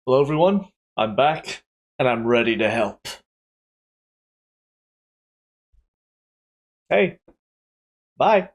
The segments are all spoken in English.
Hello, everyone. I'm back, and I'm ready to help. Hey, bye.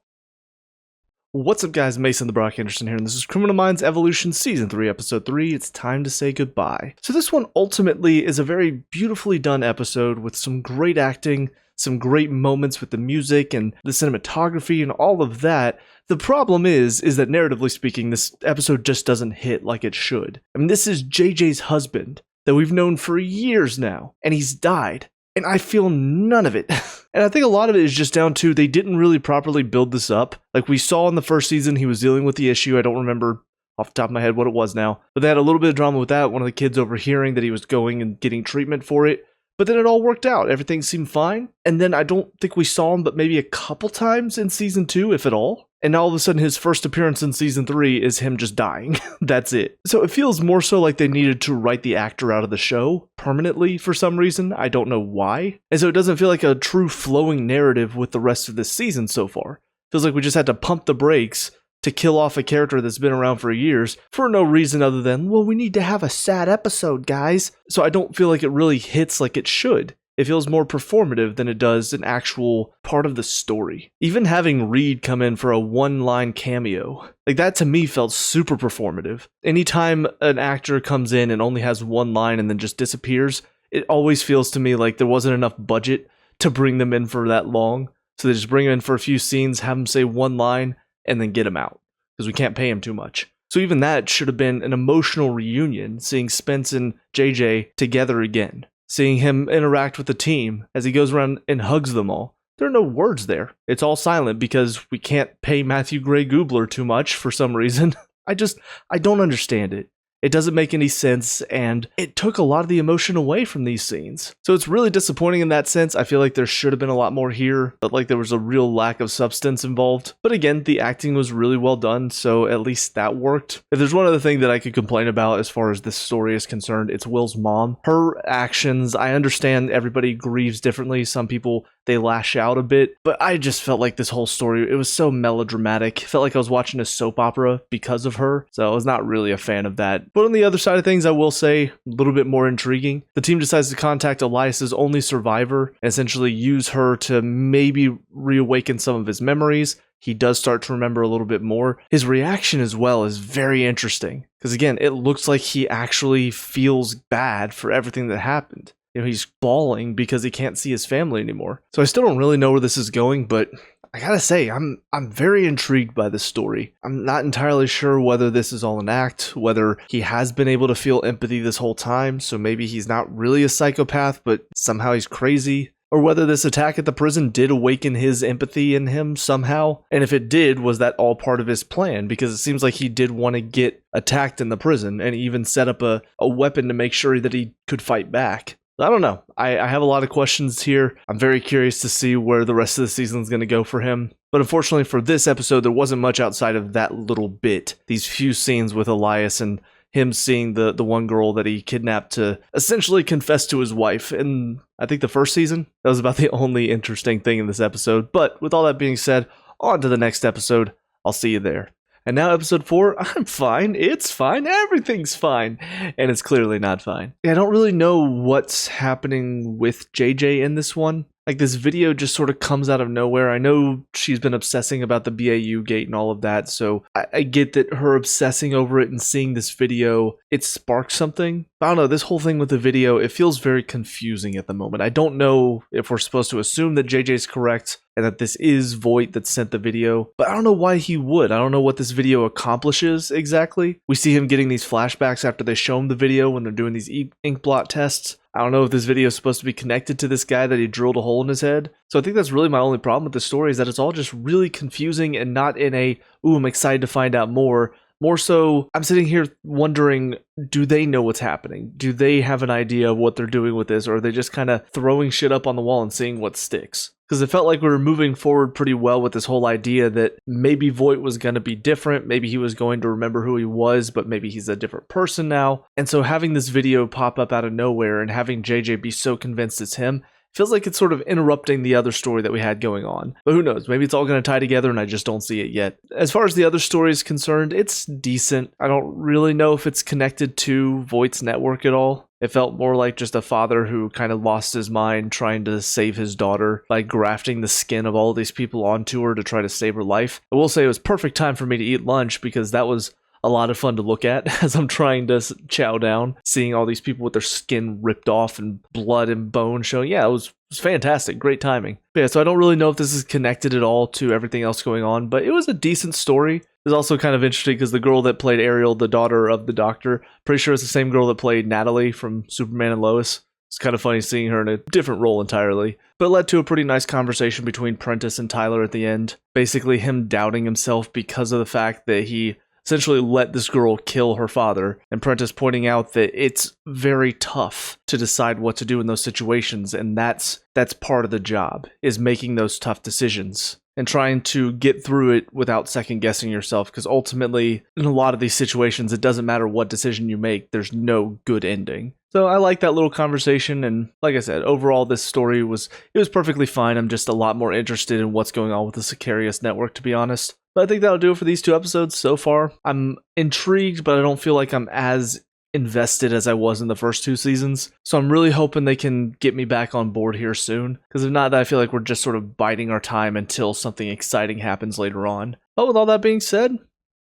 What's up, guys? Mason the Brock Anderson here, and this is Criminal Minds Evolution Season 3, Episode 3. It's time to say goodbye. So this one ultimately is a very beautifully done episode with some great acting, some great moments with the music and the cinematography and all of that. The problem is that narratively speaking, this episode just doesn't hit like it should. I mean, this is JJ's husband that we've known for years now, and he's died. And I feel none of it. And I think a lot of it is just down to they didn't really properly build this up. Like we saw in the first season, he was dealing with the issue. I don't remember off the top of my head what it was now. But they had a little bit of drama with that. One of the kids overhearing that he was going and getting treatment for it. But then it all worked out. Everything seemed fine. And then I don't think we saw him but maybe a couple times in season 2, if at all. And now all of a sudden his first appearance in season 3 is him just dying. That's it. So it feels more so like they needed to write the actor out of the show permanently for some reason. I don't know why. And so it doesn't feel like a true flowing narrative with the rest of this season so far. It feels like we just had to pump the brakes to kill off a character that's been around for years for no reason other than, well, we need to have a sad episode, guys. So I don't feel like it really hits like it should. It feels more performative than it does an actual part of the story. Even having Reed come in for a one-line cameo, like that to me felt super performative. Anytime an actor comes in and only has one line and then just disappears, it always feels to me like there wasn't enough budget to bring them in for that long. So they just bring him in for a few scenes, have him say one line, and then get him out. Because we can't pay him too much. So even that should have been an emotional reunion, seeing Spence and JJ together again. Seeing him interact with the team as he goes around and hugs them all. There are no words there. It's all silent because we can't pay Matthew Gray Gubler too much for some reason. I don't understand it. It doesn't make any sense, and it took a lot of the emotion away from these scenes. So it's really disappointing in that sense. I feel like there should have been a lot more here, but like there was a real lack of substance involved. But again, the acting was really well done, so at least that worked. If there's one other thing that I could complain about as far as this story is concerned, it's Will's mom. Her actions, I understand everybody grieves differently. Some people, they lash out a bit, but I just felt like this whole story, it was so melodramatic. It felt like I was watching a soap opera because of her, so I was not really a fan of that. But on the other side of things, I will say, a little bit more intriguing. The team decides to contact Elias's only survivor and essentially use her to maybe reawaken some of his memories. He does start to remember a little bit more. His reaction as well is very interesting, because again, it looks like he actually feels bad for everything that happened. You know, he's bawling because he can't see his family anymore. So I still don't really know where this is going, but I gotta say, I'm very intrigued by this story. I'm not entirely sure whether this is all an act, whether he has been able to feel empathy this whole time, so maybe he's not really a psychopath, but somehow he's crazy, or whether this attack at the prison did awaken his empathy in him somehow, and if it did, was that all part of his plan? Because it seems like he did want to get attacked in the prison, and even set up a weapon to make sure that he could fight back. I don't know. I have a lot of questions here. I'm very curious to see where the rest of the season is going to go for him. But unfortunately for this episode, there wasn't much outside of that little bit. These few scenes with Elias and him seeing the one girl that he kidnapped to essentially confess to his wife. And I think the first season, that was about the only interesting thing in this episode. But with all that being said, on to the next episode. I'll see you there. And now episode 4, I'm fine, it's fine, everything's fine. And it's clearly not fine. I don't really know what's happening with JJ in this one. Like, this video just sort of comes out of nowhere. I know she's been obsessing about the BAU gate and all of that, so I get that her obsessing over it and seeing this video, it sparks something. I don't know, this whole thing with the video, it feels very confusing at the moment. I don't know if we're supposed to assume that JJ's correct and that this is Voight that sent the video, but I don't know why he would. I don't know what this video accomplishes exactly. We see him getting these flashbacks after they show him the video when they're doing these ink blot tests. I don't know if this video is supposed to be connected to this guy that he drilled a hole in his head. So I think that's really my only problem with the story, is that it's all just really confusing and not in a, ooh, I'm excited to find out more. More so, I'm sitting here wondering, do they know what's happening? Do they have an idea of what they're doing with this? Or are they just kind of throwing shit up on the wall and seeing what sticks? Because it felt like we were moving forward pretty well with this whole idea that maybe Voight was going to be different. Maybe he was going to remember who he was, but maybe he's a different person now. And so having this video pop up out of nowhere and having JJ be so convinced it's him, feels like it's sort of interrupting the other story that we had going on. But who knows? Maybe it's all going to tie together and I just don't see it yet. As far as the other story is concerned, it's decent. I don't really know if it's connected to Voight's network at all. It felt more like just a father who kind of lost his mind trying to save his daughter by grafting the skin of all these people onto her to try to save her life. I will say it was perfect time for me to eat lunch because that was a lot of fun to look at as I'm trying to chow down, seeing all these people with their skin ripped off and blood and bone showing. Yeah, it was fantastic. Great timing. But yeah, so I don't really know if this is connected at all to everything else going on, but it was a decent story. It was also kind of interesting because the girl that played Ariel, the daughter of the doctor, pretty sure it's the same girl that played Natalie from Superman and Lois. It's kind of funny seeing her in a different role entirely. But it led to a pretty nice conversation between Prentice and Tyler at the end. Basically him doubting himself because of the fact that he essentially let this girl kill her father, and Prentice pointing out that it's very tough to decide what to do in those situations, and that's part of the job, is making those tough decisions and trying to get through it without second guessing yourself, because ultimately in a lot of these situations it doesn't matter what decision you make, there's no good ending. So I like that little conversation, and like I said, overall this story was perfectly fine. I'm just a lot more interested in what's going on with the Sicarius network, to be honest. But I think that'll do it for these 2 episodes so far. I'm intrigued, but I don't feel like I'm as invested as I was in the first 2 seasons. So I'm really hoping they can get me back on board here soon. Because if not, I feel like we're just sort of biding our time until something exciting happens later on. But with all that being said,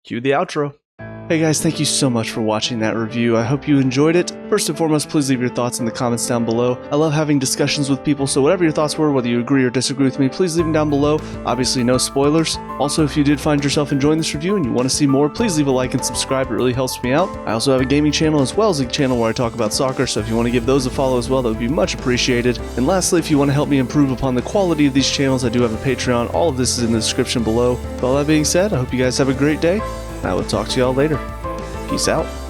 cue the outro. Hey guys, thank you so much for watching that review. I hope you enjoyed it. First and foremost, please leave your thoughts in the comments down below. I love having discussions with people, so whatever your thoughts were, whether you agree or disagree with me, please leave them down below. Obviously, no spoilers. Also, if you did find yourself enjoying this review and you want to see more, please leave a like and subscribe. It really helps me out. I also have a gaming channel as well as a channel where I talk about soccer, so if you want to give those a follow as well, that would be much appreciated. And lastly, if you want to help me improve upon the quality of these channels, I do have a Patreon. All of this is in the description below. With all that being said, I hope you guys have a great day, and I will talk to y'all later. Peace out.